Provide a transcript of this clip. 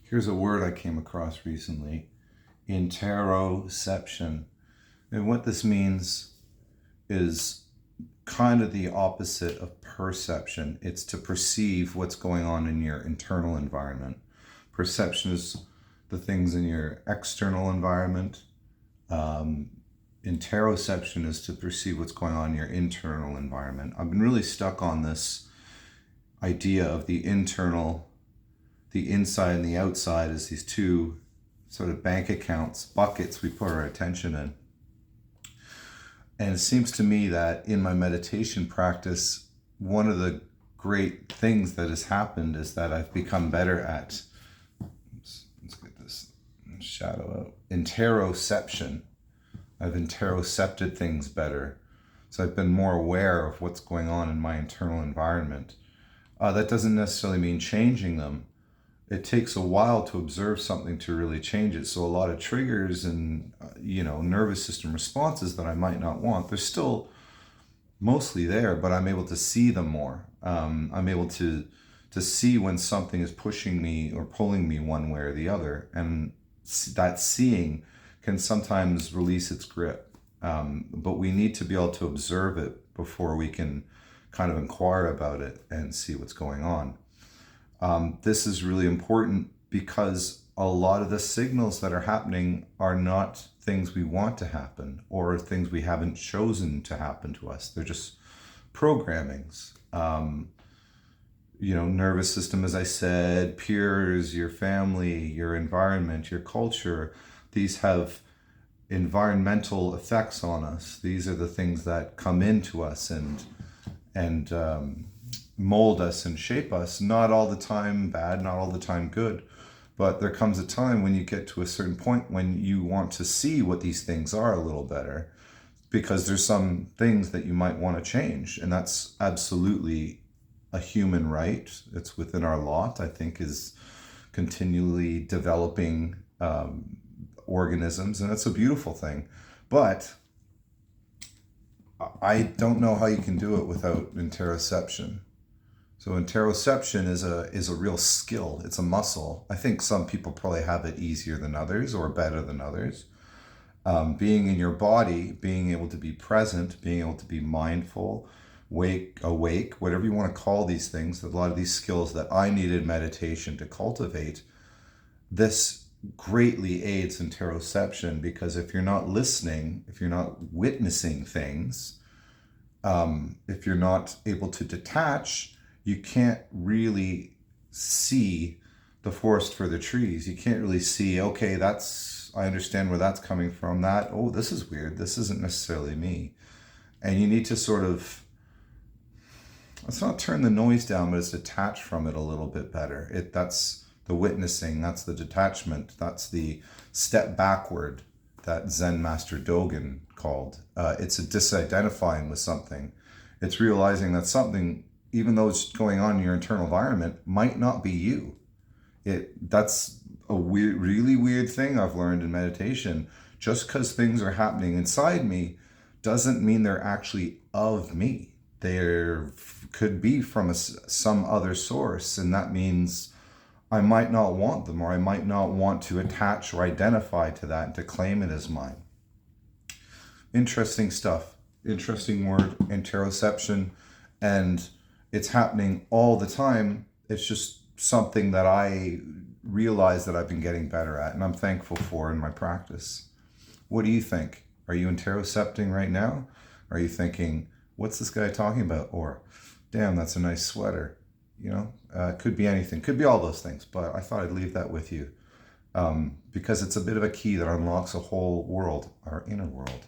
Here's a word I came across recently, interoception. And what this means is kind of the opposite of perception. It's to perceive what's going on in your internal environment. Perception is the things in your external environment. Interoception is to perceive what's going on in your internal environment. I've been really stuck on this idea of the internal, the inside and the outside as these two sort of bank accounts, buckets we put our attention in. And it seems to me that in my meditation practice, one of the great things that has happened is that I've become better at, let's get this shadow out, interoception. I've interocepted things better. So I've been more aware of what's going on in my internal environment. That doesn't necessarily mean changing them. It takes a while to observe something to really change it. So a lot of triggers and, nervous system responses that I might not want, they're still mostly there, but I'm able to see them more. I'm able to see when something is pushing me or pulling me one way or the other. And that seeing can sometimes release its grip. But we need to be able to observe it before we can kind of inquire about it and see what's going on. This is really important because a lot of the signals that are happening are not things we want to happen or things we haven't chosen to happen to us. They're just programmings. Nervous system, as I said, peers, your family, your environment, your culture, these have environmental effects on us. These are the things that come into us and mold us and shape us. Not all the time bad, not all the time good, but there comes a time when you get to a certain point when you want to see what these things are a little better, because there's some things that you might want to change, and that's absolutely a human right. It's within our lot, I think, is continually developing organisms, and it's a beautiful thing. But I don't know how you can do it without interoception. So interoception is a real skill. It's a muscle. I think some people probably have it easier than others or better than others. Being in your body, being able to be present, being able to be mindful, awake, whatever you want to call these things, a lot of these skills that I needed meditation to cultivate, this greatly aids interoception, because if you're not listening, if you're not witnessing things, if you're not able to detach, you can't really see the forest for the trees. You can't really see, okay, I understand where that's coming from. This is weird. This isn't necessarily me. And you need to sort of, let's not turn the noise down, but it's detach from it a little bit better. That's the witnessing, that's the detachment, that's the step backward that Zen Master Dogen called. It's a disidentifying with something. It's realizing that something, even though it's going on in your internal environment, might not be you. That's a really weird thing I've learned in meditation. Just because things are happening inside me doesn't mean they're actually of me. They could be from some other source, and that means I might not want them, or I might not want to attach or identify to that and to claim it as mine. Interesting stuff. Interesting word, interoception, and it's happening all the time. It's just something that I realize that I've been getting better at, and I'm thankful for in my practice. What do you think? Are you interocepting right now? Are you thinking, what's this guy talking about? Or, damn, that's a nice sweater. It could be anything. Could be all those things, but I thought I'd leave that with you because it's a bit of a key that unlocks a whole world, our inner world.